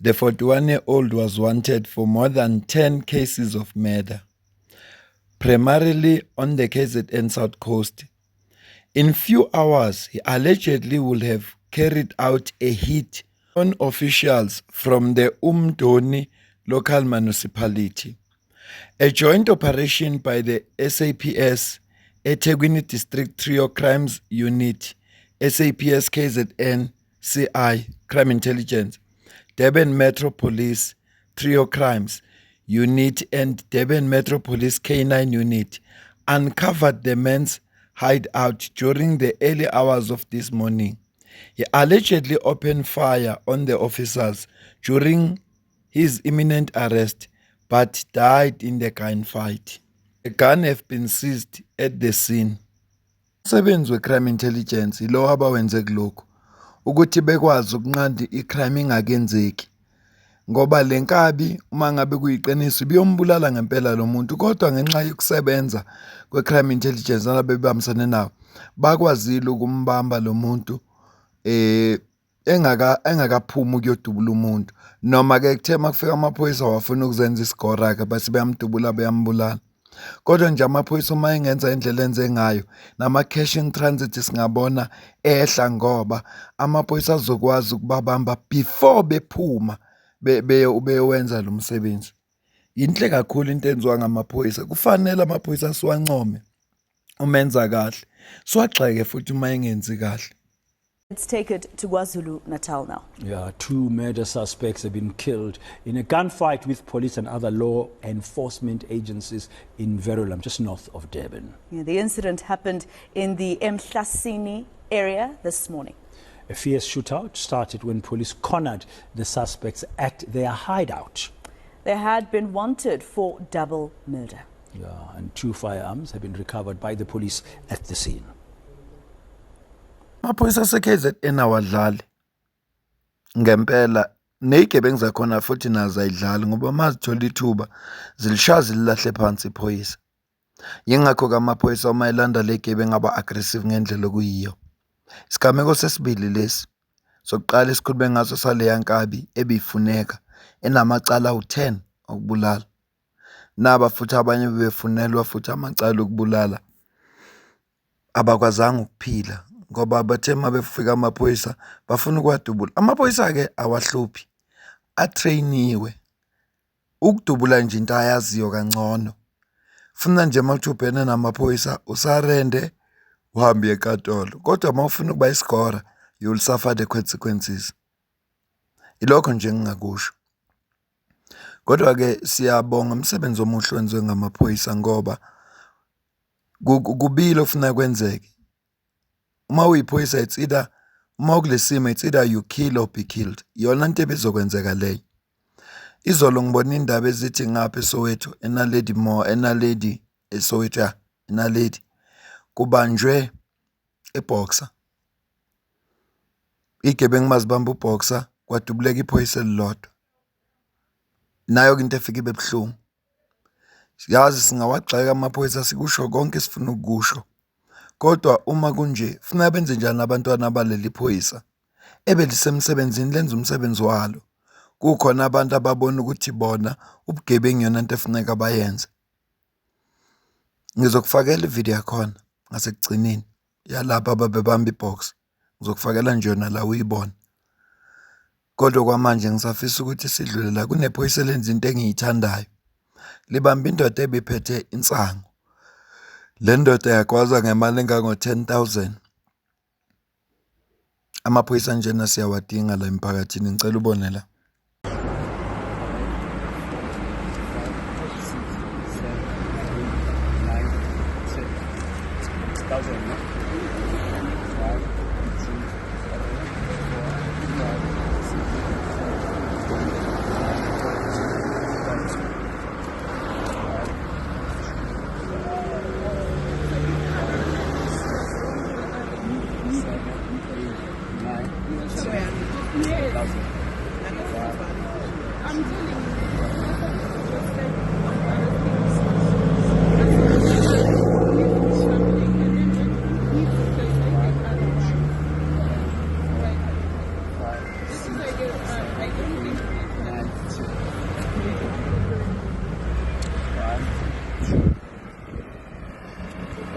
The 41-year-old was wanted for more than 10 cases of murder, primarily on the KZN South Coast. In few hours, he allegedly would have carried out a hit on officials from the Umdoni local municipality. A joint operation by the SAPS, eThekwini District Trio Crimes Unit, SAPS KZN CI Crime Intelligence, Durban Metro Police Trio Crimes Unit and Durban Metro Police K9 Unit uncovered the man's hideout during the early hours of this morning. He allegedly opened fire on the officers during his imminent arrest, but died in the gunfight. A gun have been seized at the scene. Umsebenzi we-crime intelligence ilo abawenze kulokhu ukuthi bekwazi ukunqanda i-crime ingakenzeki, ngoba le nkabi uma ngabe kuyiqiniso biyombulala ngempela lo muntu, kodwa ngenxa yokusebenza kwe-crime intelligence nalabe bebambisane nawo bakwazile ukumbamba lo muntu engakaphumi ukuyodubula umuntu. Noma-ke kuthe makufika amaphoyisa wafuna ukuzenza isigora-ke base beyamdubula beyambulala. Kodwa nje amaphoyisa uma engenza indlela enze ngayo nama-cash in transit singabona ehla, ngoba amaphoyisa azokwazi ukubabamba before bephuma beyowenza lo msebenzi. Yinhle kakhulu into enziwa ngamaphoyisa. Kufanele amaphoyisa siwancome umenza kahle, siwagxeke futhi uma engenzi kahle. Let's take it to KwaZulu-Natal now. Yeah, 2 murder suspects have been killed in a gunfight with police and other law enforcement agencies in Verulam, just north of Durban. Yeah, the incident happened in the Mhlasini area this morning. A fierce shootout started when police cornered the suspects at their hideout. They had been wanted for double murder. Yeah, and 2 firearms have been recovered by the police at the scene. Amaphoyisa ase-KZN awadlali ngempela, ney'gebengu zakhona futhi nazo ayidlali, ngoba mazithola ithuba zilishazi lilahle phansi iphoyisa. Yingakho-ke amaphoyisa uma elanda le gebengu aba-aggressive ngendlela okuyiyo. Isigameko sesibili lesi sokuqala esikhulume ngaso saleya nkabi ebifuneka enamacala awu-10 okubulala. Naba futhi abanye bebefunelwa futhi amacala okubulala abakwazanga ukuphila, ngoba bathe uma befika amaphoyisa bafuna ukuwadubula. Amaphoyisa-ke awahluphi, atreyiniwe ukudubula nje into ayaziyo kangcono. Funa nje uma uthi ubhekene namaphoyisa usarende uhambe enkantolo, kodwa uma ufuna ukuba isigora you'll suffer the consequences. Ilokho nje engingakusho. Kodwa-ke siyabonga umsebenzi omuhle wenziwe ngamaphoyisa, ngoba kubili ofuna kwenzeke. Uma uyiphoyisa it's either, uma ukulesimo it's either you kill or be killed. Yona into ebizokwenzeka leyo. Izolo ngibona indaba ezithi ngapha eSoweto, enaledi eSoweto, enaledi kubanjwe eboxer. Igebengu mazibamba uboxer kwadubuleka iphoyisa elilodwa. Nayo into efika ibe buhlungu. Yazi singawagxeka amaphoyisa sikusho konke esifuna ukusho. Kodwa uma kunje funa benze njani abantwana abaleli phoyisa ebelisemsebenzini lenza umsebenzi walo. Kukhona abantu ababona ukuthi bona ubugebengu yona into efuneka bayenze. Ngizokufakela ivideo yakhona ngasekugcineni yalapha ababebamba ibox. Ngizokufakela nje yona la uyibona. Kodwa kwamanje ngisafisa ukuthi sidlule la kunephoyisa lenza into engiyithandayo. Libamba indoda ebiphethe insango. Le ndoda yakwaza ngemali engango-10,000. Amaphoyisa njena siyawadinga la emphakathini, ngicela ubone la.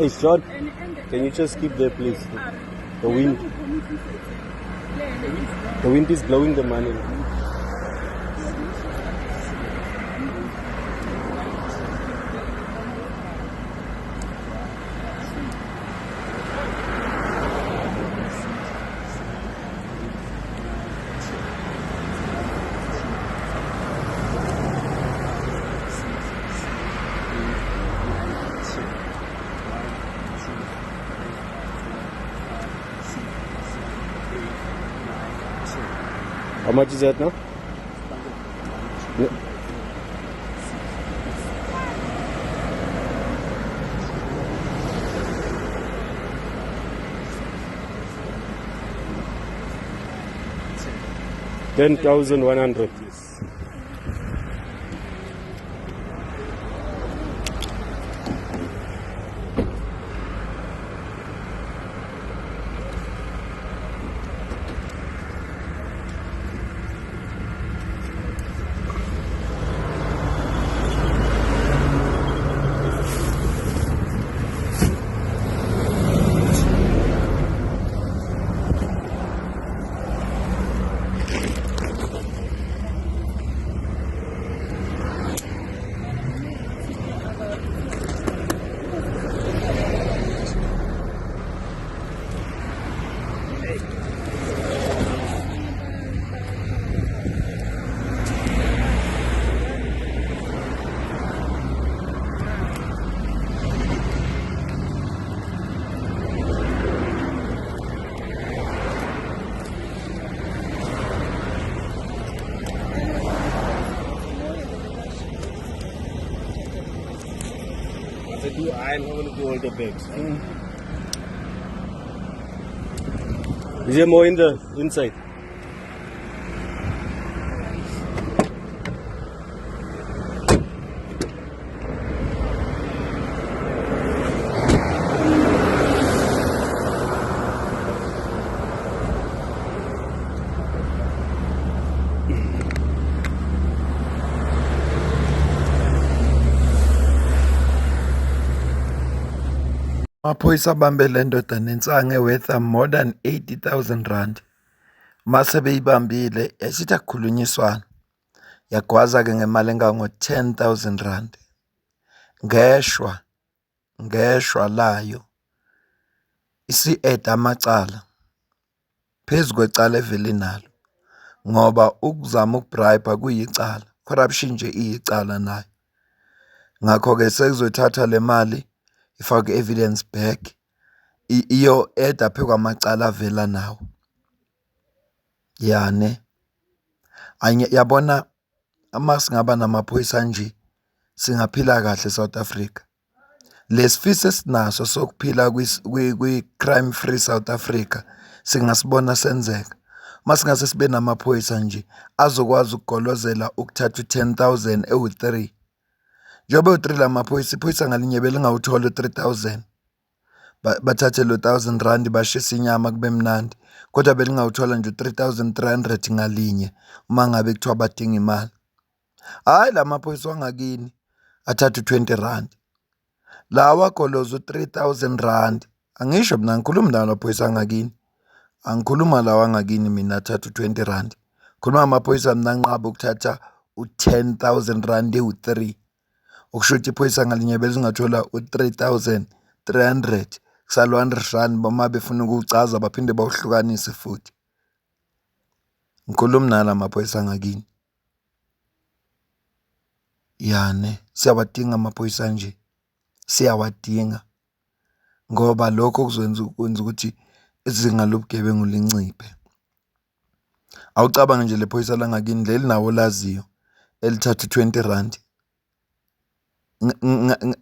Hey, Sean, can you just keep there, please? The wind. The wind is blowing the money. How much is that now? Yeah. $10,100. I'm going to do all the bags. Is there more in the inside? Amaphoyisa abambe le ndoda nensangu worth more than 80,000 rand. Mase beyibambile yasithi akukhulunyiswana. Yagwaza-ke ngemali engango-10,000 rand. Ngeshwa layo isi-eda amacala phezu kwecala evele nalo ngoba ukuzama ukubribe kuyicala, corruption nje iyicala nayo. Ngakho-ke sekuzothatha le mali ifake evidence back iyo eda phezu kwamacala avela nawo. Yane yabona uma singaba namaphoyisa nje singaphila kahle South Africa. Lesifiso esinaso sokuphila kwi-crime free South Africa singasibona senzeka. Masingase sibe namaphoyisa nje azokwazi ukugolozela ukuthatha u10,000 ewu3. Njengoba u3 lamaphoyisa iphoyisa ngalinye belingawuthola u3000. Bathathe lo 1000 rand bashisa inyama kube mnandi. Kodwa belingawuthola nje u3300 ngalinye uma ngabe kuthiwa badinga imali. Hayi lamaphoyisa wangakini athatha u20 rand. Lawa goloza u3000 rand. Angisho mina ngikhuluma nalaphoyisa ngakini. Angikhuluma lawa ngakini mina athatha u20 rand. Khuluma amaphoyisa mina nqaba ukuthatha u10,000 rand ewu3. Ukusho ukuthi iphoyisa ngalinye belingathola u3300 kusala 100 rand boma befuna ukucaza baphinde bawuhlukanise futhi. Ngikhuluma nala amaphoyisa ngakini. Yane siyawadinga amaphoyisa nje. Siyawadinga ngoba lokho kuzokwenza ukuthi izinga lobugebengu linciphe. Awucabanga nje lephoyisa langakini leli nawo laziyo elithatha u20 rand.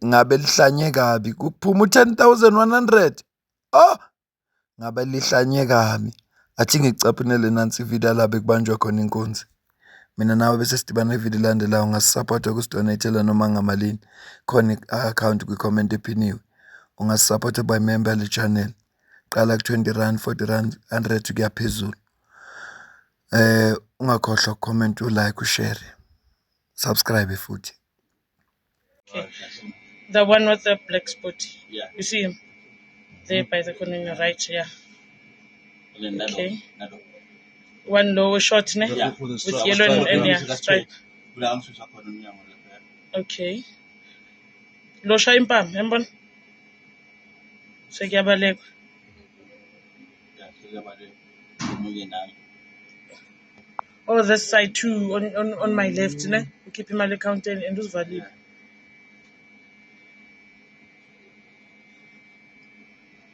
Ngabe lihlanye kabi kuphuma u10,100. Oh ngabe lihlanye kabi. Athi ngicaphunele nansi video labe kubanjwa khona inkonzi. Mina nawe bese sidibana ivideo landelayo ungasupporta kusidonatela noma ngamalini khona i-account kwi-comment ephiniwe. Ungasupporta by member le channel. Qala ku20 rand, 40 rand, 100 kuya phezulu. Ungakhohlwa comment, ulike, ushare, subscribe futhi. The one with the black spot. Yeah. You see him? There by the corner on your right, yeah. And then that Okay. one, that One lower short, ne? Yeah. With yellow and yeah, stripe. Brown such a economy. Okay. Lo sha impam, yambona? Sekuyabaleka. Yeah, so about it. Oh, this side too, on my left, ne? Keep him at the counter and those valid.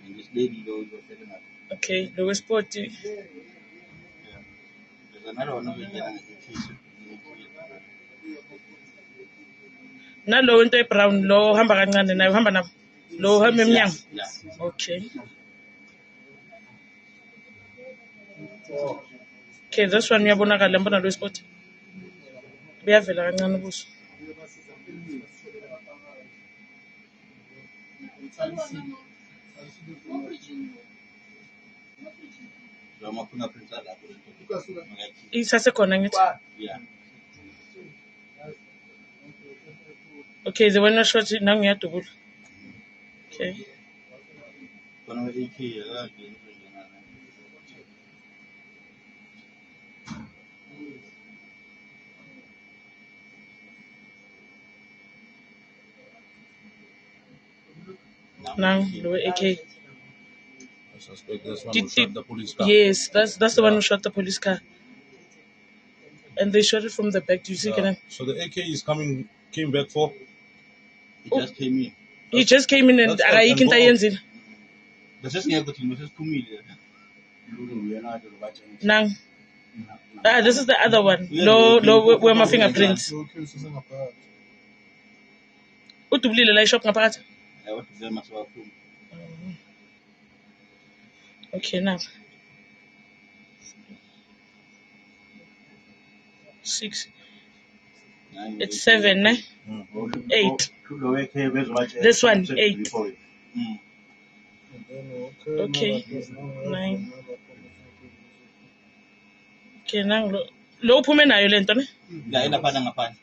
And this lady though was setting up. Okay, lower spot. Yeah. There's another one over here in the case. Nalo into brown lo hamba kancane nayo hamba nabo. Lo hamba emnyango. Yeah. Okay. Okay, this one uyabonakala mbona lo spot. Buyavela kancane kuso. So I'm putting up inside that. Isasekhona ngithi. Yeah. Okay, the one shot nangu ngiyadubula. Okay. When I was AK, Now lower AK. I suspect this one who shot the police car. Yes, that's the one who shot the police car. And they shot it from the back. Do you see? Yeah. So the AK is came back for. He just came in. He just came in and That's fine, akayikho into and go ayenzile. But just near the team, just kumile. Nang. This is the other one. Low where my fingerprints. Udubulile la shop ngaphakathi. I want to them as well. Okay, now. 6. It's 7, ne? 8. This one, 8. Okay. 9. Okay, now lo uphume nayo lento ne? Yeah, ina pana ngaphandle.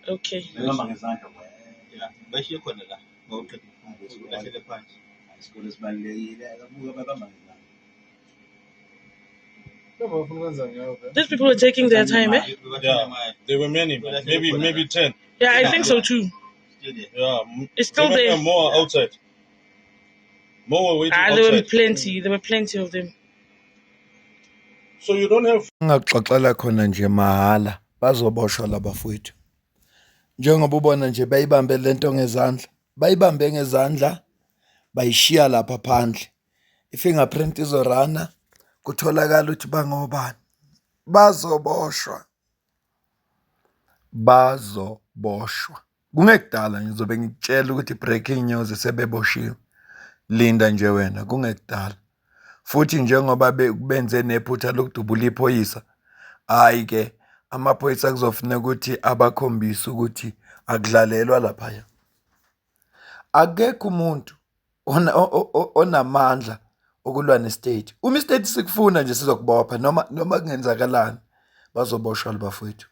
Okay. Yeah, bashiye khona la. Ngawuqeda ukuphumula. Lahlele phansi. Isikole sibalekile akabuka babamba These people were taking their time, eh? Yeah, there were many, man. Maybe 10. Yeah, I think so too. Still there. Yeah, It's still there. there. Were more outside. More were waiting There were outside. plenty. There were plenty of them. So you don't have. Ngaxoxela khona nje mahala bazoboshwa labafowethu. Njengoba ubona nje bayibambe lento ngezandla, bayibambe ngezandla bayishiya lapha phandle. Ifingerprint izorana kutholakala ukuthi bangobani. Bazoboshwa. Kungekudala ngizobe ngikutshela ukuthi breaking news sebeboshiwe. Linda nje wena kungekudala. Futhi njengoba benze nephutha lokudubula iphoyisa, hayi ke amaphoyisa kuzofuneka ukuthi abakhombise ukuthi akudlalelwa lapha. Akekho umuntu onamandla okulwa nestate. Uma istate sikufuna nje sizokubopha noma kungenzakalani bazoboshwa labafowethu.